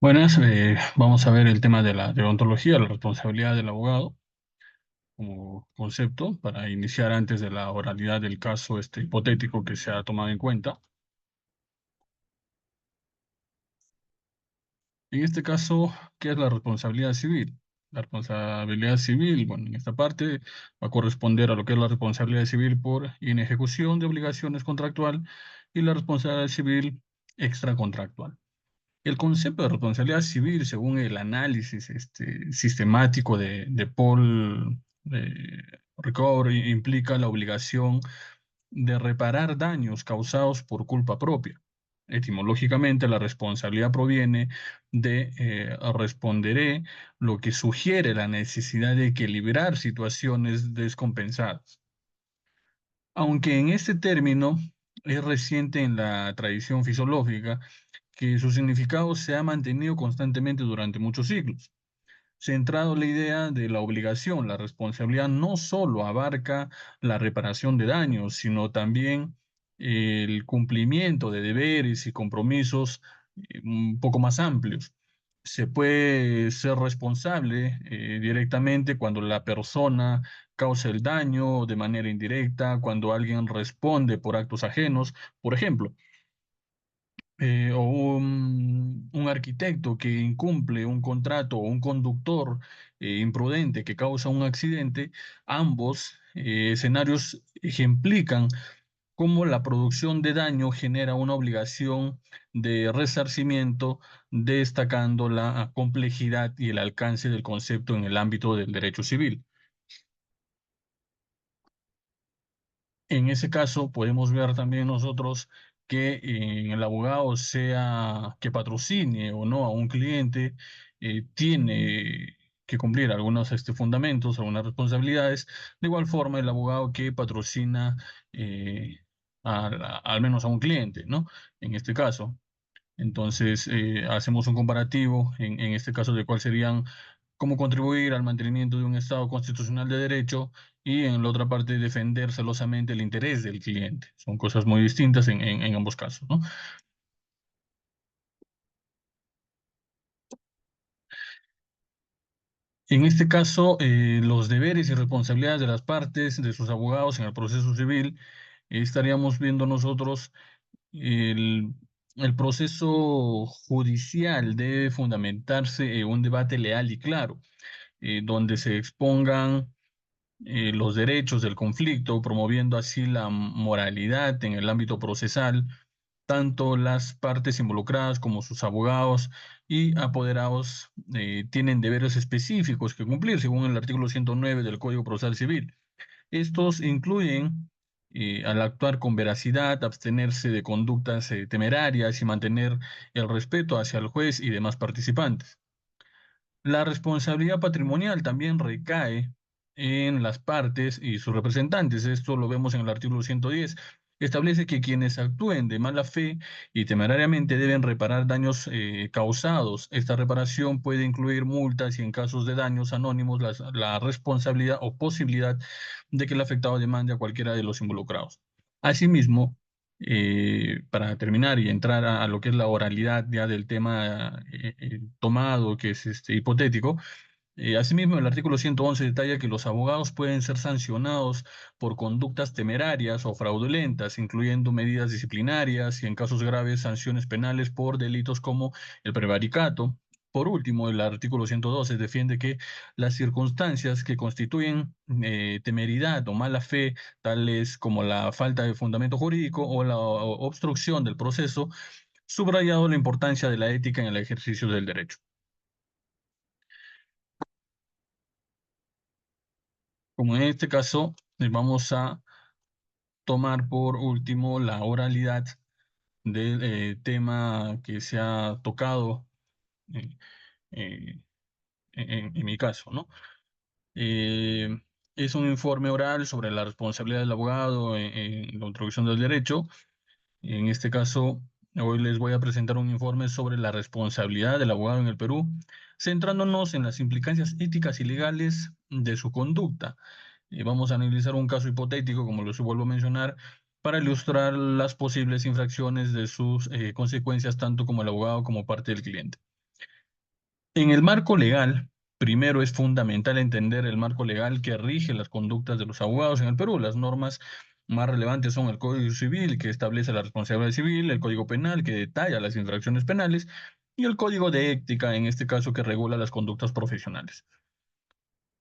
Buenas, vamos a ver el tema de la deontología, la responsabilidad del abogado como concepto para iniciar antes de la oralidad del caso hipotético que se ha tomado en cuenta. En este caso, ¿qué es la responsabilidad civil? La responsabilidad civil, bueno, en esta parte va a corresponder a lo que es la responsabilidad civil por inejecución de obligaciones contractual y la responsabilidad civil extracontractual. El concepto de responsabilidad civil, según el análisis sistemático de Paul Ricoeur, implica la obligación de reparar daños causados por culpa propia. Etimológicamente, la responsabilidad proviene de responderé, lo que sugiere la necesidad de equilibrar situaciones descompensadas. Aunque en este término es reciente en la tradición fisiológica, que su significado se ha mantenido constantemente durante muchos siglos. Centrado en la idea de la obligación, la responsabilidad no solo abarca la reparación de daños, sino también el cumplimiento de deberes y compromisos un poco más amplios. Se puede ser responsable directamente cuando la persona causa el daño de manera indirecta, cuando alguien responde por actos ajenos. Por ejemplo, o un arquitecto que incumple un contrato o un conductor imprudente que causa un accidente, ambos escenarios ejemplifican cómo la producción de daño genera una obligación de resarcimiento, destacando la complejidad y el alcance del concepto en el ámbito del derecho civil. En ese caso, podemos ver también nosotros que el abogado, sea que patrocine o no a un cliente, tiene que cumplir algunos fundamentos, algunas responsabilidades. De igual forma, el abogado que patrocina al menos a un cliente, ¿no? En este caso. Entonces, hacemos un comparativo en este caso de cuál serían cómo contribuir al mantenimiento de un Estado constitucional de derecho y en la otra parte defender celosamente el interés del cliente. Son cosas muy distintas en ambos casos, ¿no? En este caso, los deberes y responsabilidades de las partes, de sus abogados en el proceso civil, estaríamos viendo nosotros el, el proceso judicial debe fundamentarse en un debate leal y claro, donde se expongan los derechos del conflicto, promoviendo así la moralidad en el ámbito procesal, tanto las partes involucradas como sus abogados y apoderados tienen deberes específicos que cumplir según el artículo 109 del Código Procesal Civil. Estos incluyen, al actuar con veracidad, abstenerse de conductas temerarias y mantener el respeto hacia el juez y demás participantes. La responsabilidad patrimonial también recae en las partes y sus representantes. Esto lo vemos en el artículo 110. Establece que quienes actúen de mala fe y temerariamente deben reparar daños causados. Esta reparación puede incluir multas y en casos de daños anónimos la responsabilidad o posibilidad de que el afectado demande a cualquiera de los involucrados. Asimismo, para terminar y entrar a lo que es la oralidad ya del tema tomado, que es hipotético, asimismo el artículo 111 detalla que los abogados pueden ser sancionados por conductas temerarias o fraudulentas, incluyendo medidas disciplinarias y en casos graves sanciones penales por delitos como el prevaricato. Por último, el artículo 112 defiende que las circunstancias que constituyen temeridad o mala fe, tales como la falta de fundamento jurídico o la obstrucción del proceso, subrayado la importancia de la ética en el ejercicio del derecho. Como en este caso, vamos a tomar por último la oralidad del tema que se ha tocado eh, eh, en mi caso, ¿no? Eh, es un informe oral sobre la responsabilidad del abogado en la introducción del derecho. En este caso, hoy les voy a presentar un informe sobre la responsabilidad del abogado en el Perú, centrándonos en las implicancias éticas y legales de su conducta. Vamos a analizar un caso hipotético, como lo vuelvo a mencionar, para ilustrar las posibles infracciones de sus consecuencias, tanto como el abogado como parte del cliente. En el marco legal, primero es fundamental entender el marco legal que rige las conductas de los abogados en el Perú. Las normas más relevantes son el Código Civil, que establece la responsabilidad civil, el Código Penal, que detalla las infracciones penales, y el Código de Ética, en este caso, que regula las conductas profesionales.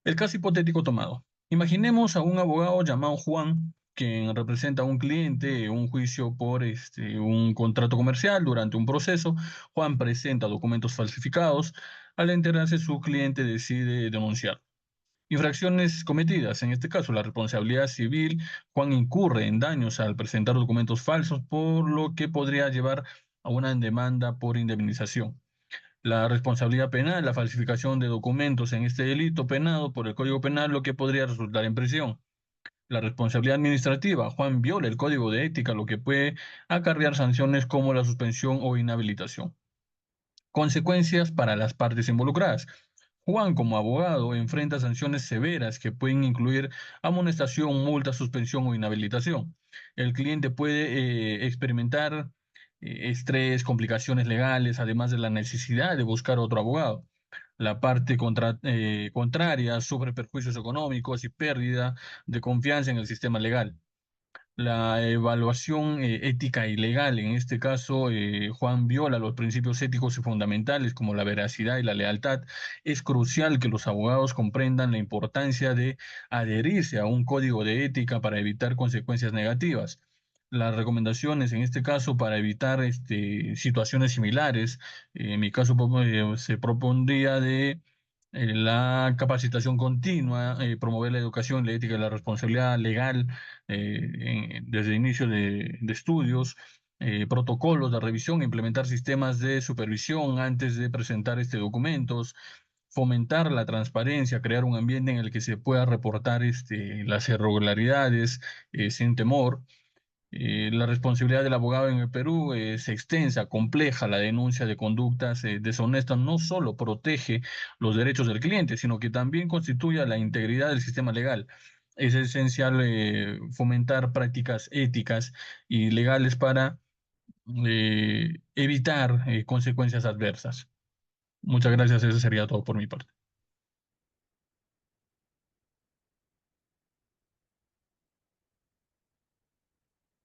El caso hipotético tomado. Imaginemos a un abogado llamado Juan, quien representa a un cliente en un juicio por un contrato comercial durante un proceso. Juan presenta documentos falsificados. Al enterarse, su cliente decide denunciar. Infracciones cometidas, en este caso la responsabilidad civil. Juan incurre en daños al presentar documentos falsos, por lo que podría llevar a una demanda por indemnización. La responsabilidad penal, la falsificación de documentos en este delito penado por el Código Penal, lo que podría resultar en prisión. La responsabilidad administrativa, Juan viola el Código de Ética, lo que puede acarrear sanciones como la suspensión o inhabilitación. Consecuencias para las partes involucradas. Juan, como abogado, enfrenta sanciones severas que pueden incluir amonestación, multa, suspensión o inhabilitación. El cliente puede experimentar estrés, complicaciones legales, además de la necesidad de buscar otro abogado. La parte contraria sufre perjuicios económicos y pérdida de confianza en el sistema legal. La evaluación ética y legal, en este caso, Juan viola los principios éticos y fundamentales como la veracidad y la lealtad. Es crucial que los abogados comprendan la importancia de adherirse a un código de ética para evitar consecuencias negativas. Las recomendaciones, en este caso, para evitar situaciones similares, en mi caso se propondría de la capacitación continua, promover la educación, la ética y la responsabilidad legal desde el inicio de estudios, protocolos de revisión, implementar sistemas de supervisión antes de presentar documentos, fomentar la transparencia, crear un ambiente en el que se pueda reportar las irregularidades sin temor. La responsabilidad del abogado en el Perú es extensa, compleja. La denuncia de conductas deshonestas no solo protege los derechos del cliente, sino que también constituye la integridad del sistema legal. Es esencial fomentar prácticas éticas y legales para evitar consecuencias adversas. Muchas gracias, eso sería todo por mi parte.